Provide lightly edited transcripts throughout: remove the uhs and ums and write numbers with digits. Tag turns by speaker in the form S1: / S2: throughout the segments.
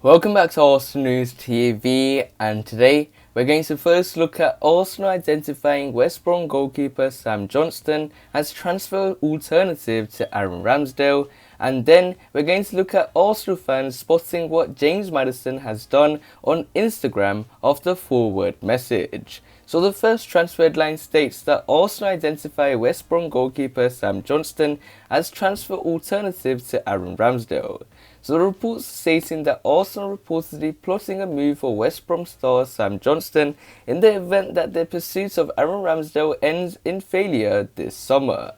S1: Welcome back to Arsenal News TV, and today we're going to first look at Arsenal identifying West Brom goalkeeper Sam Johnstone as transfer alternative to Aaron Ramsdale, and then we're going to look at Arsenal fans spotting what James Maddison has done on Instagram after forward message. So the first transfer headline states that Arsenal identify West Brom goalkeeper Sam Johnstone as transfer alternative to Aaron Ramsdale. So the reports stating that Arsenal reportedly plotting a move for West Brom star Sam Johnstone in the event that their pursuit of Aaron Ramsdale ends in failure this summer.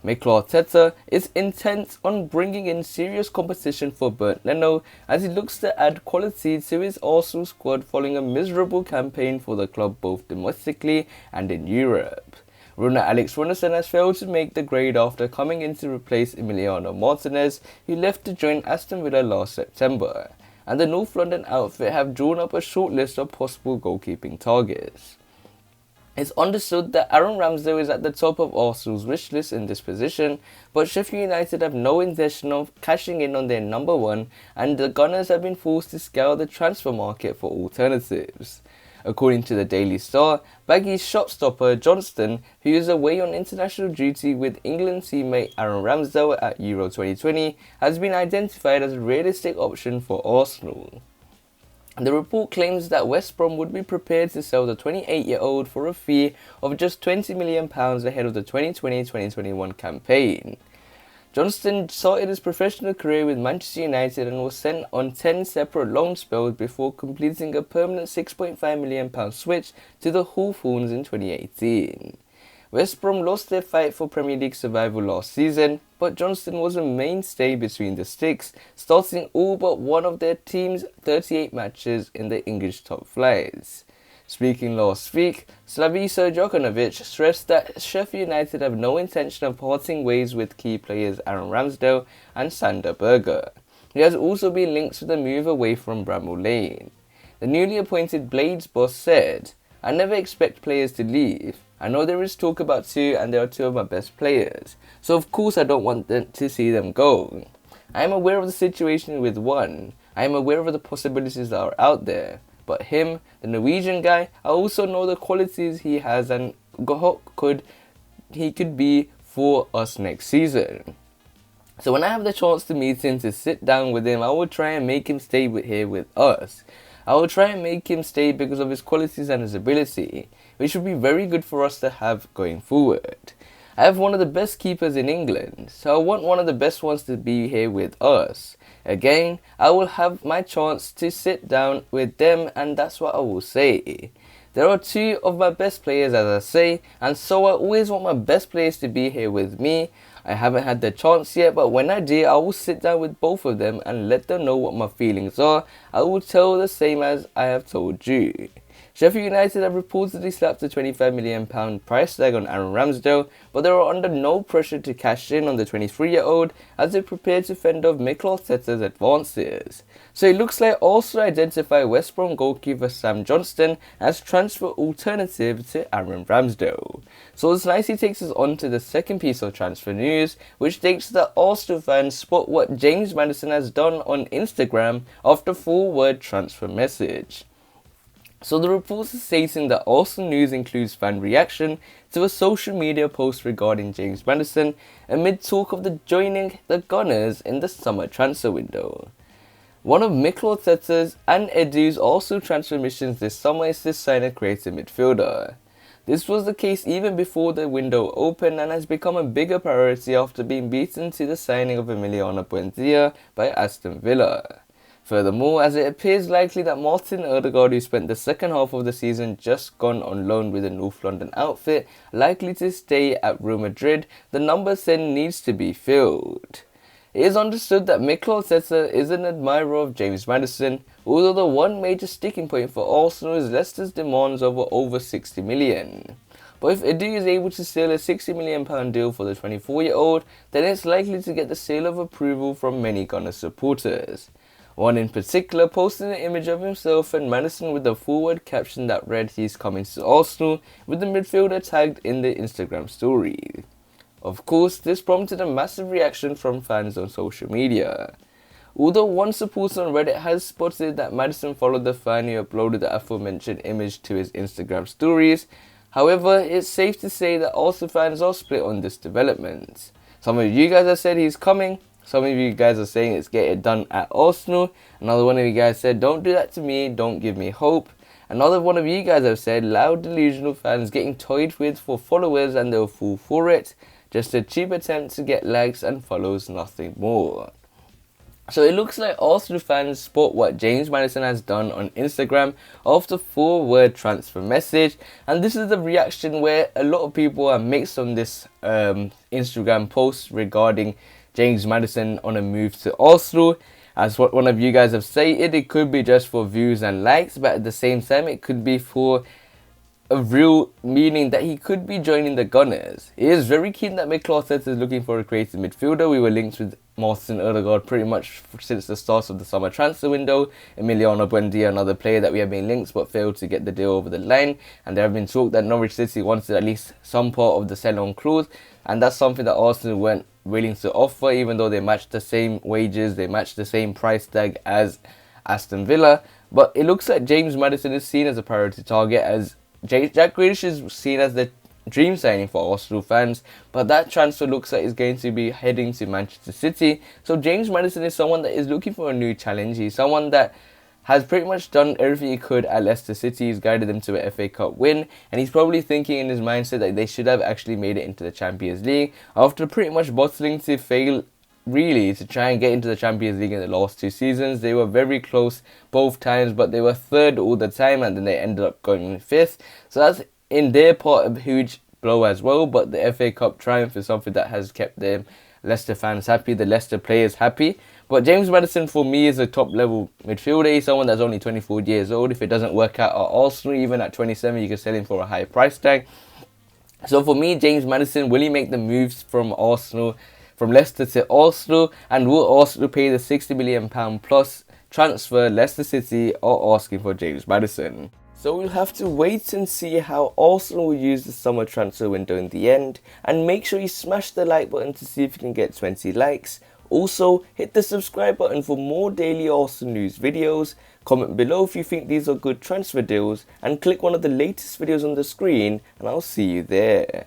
S1: Mikel Arteta is intent on bringing in serious competition for Bernd Leno as he looks to add quality to his Arsenal squad following a miserable campaign for the club both domestically and in Europe. Runner Alex Runnison has failed to make the grade after coming in to replace Emiliano Martinez, who left to join Aston Villa last September, and the North London outfit have drawn up a short list of possible goalkeeping targets. It's understood that Aaron Ramsdale is at the top of Arsenal's wish list in this position, but Sheffield United have no intention of cashing in on their number one, and the Gunners have been forced to scour the transfer market for alternatives. According to the Daily Star, Baggy's shopstopper Johnstone, who is away on international duty with England teammate Aaron Ramsdale at Euro 2020, has been identified as a realistic option for Arsenal. The report claims that West Brom would be prepared to sell the 28-year-old for a fee of just £20 million ahead of the 2020-2021 campaign. Johnstone started his professional career with Manchester United and was sent on 10 separate loan spells before completing a permanent £6.5 million switch to the Hawthorns in 2018. West Brom lost their fight for Premier League survival last season, but Johnstone was a mainstay between the sticks, starting all but one of their team's 38 matches in the English top flights. Speaking last week, Slaviša Djokanovic stressed that Sheffield United have no intention of parting ways with key players Aaron Ramsdale and Sander Berge. He has also been linked to the move away from Bramall Lane. The newly appointed Blades boss said, "I never expect players to leave. I know there is talk about two and they are two of my best players, so of course I don't want to see them go. I am aware of the situation with one. I am aware of the possibilities that are out there. But him, the Norwegian guy, I also know the qualities he has and he could be for us next season. So when I have the chance to meet him, to sit down with him, I will try and make him stay here with us. I will try and make him stay because of his qualities and his ability, which would be very good for us to have going forward. I have one of the best keepers in England, so I want one of the best ones to be here with us. Again, I will have my chance to sit down with them, and that's what I will say. There are two of my best players, as I say, and so I always want my best players to be here with me. I haven't had the chance yet, but when I do, I will sit down with both of them and let them know what my feelings are. I will tell the same as I have told you." Sheffield United have reportedly slapped a £25 million price tag on Aaron Ramsdale, but they are under no pressure to cash in on the 23-year-old as they prepare to fend off Mikel Arteta's advances. So it looks like Arsenal identify West Brom goalkeeper Sam Johnstone as transfer alternative to Aaron Ramsdale. So this nicely takes us on to the second piece of transfer news, which states that Arsenal fans spot what James Maddison has done on Instagram after forward transfer message. So the reports are stating that Arsenal news includes fan reaction to a social media post regarding James Maddison amid talk of joining the Gunners in the summer transfer window. One of Mikel Arteta's and Edu's Arsenal transfer missions this summer is to sign a creative midfielder. This was the case even before the window opened and has become a bigger priority after being beaten to the signing of Emiliano Buendia by Aston Villa. Furthermore, as it appears likely that Martin Odegaard, who spent the second half of the season just gone on loan with the North London outfit, likely to stay at Real Madrid, the number 10 needs to be filled. It is understood that Mikel Arteta is an admirer of James Maddison, although the one major sticking point for Arsenal is Leicester's demands of over 60 million. But if Edu is able to seal a £60 million deal for the 24-year-old, then it's likely to get the seal of approval from many Gunner supporters. One in particular posted an image of himself and Maddison with a forward caption that read "He's coming to Arsenal," with the midfielder tagged in the Instagram story. Of course, this prompted a massive reaction from fans on social media. Although one supporter on Reddit has spotted that Maddison followed the fan who uploaded the aforementioned image to his Instagram stories, however, it's safe to say that Arsenal fans are split on this development. Some of you guys have said he's coming, some of you guys are saying it's get it done at Arsenal, another one of you guys said don't do that to me, don't give me hope. Another one of you guys have said loud delusional fans getting toyed with for followers and they'll fall for it, just a cheap attempt to get likes and follows, nothing more. So it looks like Arsenal fans spot what James Maddison has done on Instagram after 4-word transfer message, and this is the reaction where a lot of people are mixed on this Instagram post regarding James Maddison on a move to Arsenal. As what one of you guys have stated, it could be just for views and likes, but at the same time it could be for a real meaning that he could be joining the Gunners. He is very keen that Mikel Arteta is looking for a creative midfielder. We were linked with Maddison Odegaard pretty much since the start of the summer transfer window. Emiliano Buendia, another player that we have been linked but failed to get the deal over the line. And there have been talk that Norwich City wanted at least some part of the sell-on clause, and that's something that Arsenal weren't willing to offer, even though they matched the same wages, they matched the same price tag as Aston Villa. But it looks like James Maddison is seen as a priority target, as Jack Grealish is seen as the dream signing for Arsenal fans, but that transfer looks like it's going to be heading to Manchester City. So James Maddison is someone that is looking for a new challenge. He's someone that has pretty much done everything he could at Leicester City. He's guided them to a FA Cup win, and he's probably thinking in his mindset that they should have actually made it into the Champions League after pretty much bottling to fail really to try and get into the Champions League in the last 2 seasons. They were very close both times, but they were third all the time, and then they ended up going 5th. So that's in their part a huge blow as well, but the FA Cup triumph is something that has kept them Leicester fans happy, the Leicester players happy. But James Maddison for me is a top level midfielder. He's someone that's only 24 years old. If it doesn't work out at Arsenal, even at 27, you can sell him for a high price tag. So for me, James Maddison, will he make the moves from Leicester to Arsenal, and will Arsenal pay the £60 million plus transfer Leicester City are asking for James Maddison? So we'll have to wait and see how Arsenal will use the summer transfer window in the end, and make sure you smash the like button to see if you can get 20 likes. Also, hit the subscribe button for more daily Arsenal news videos, comment below if you think these are good transfer deals, and click one of the latest videos on the screen, and I'll see you there.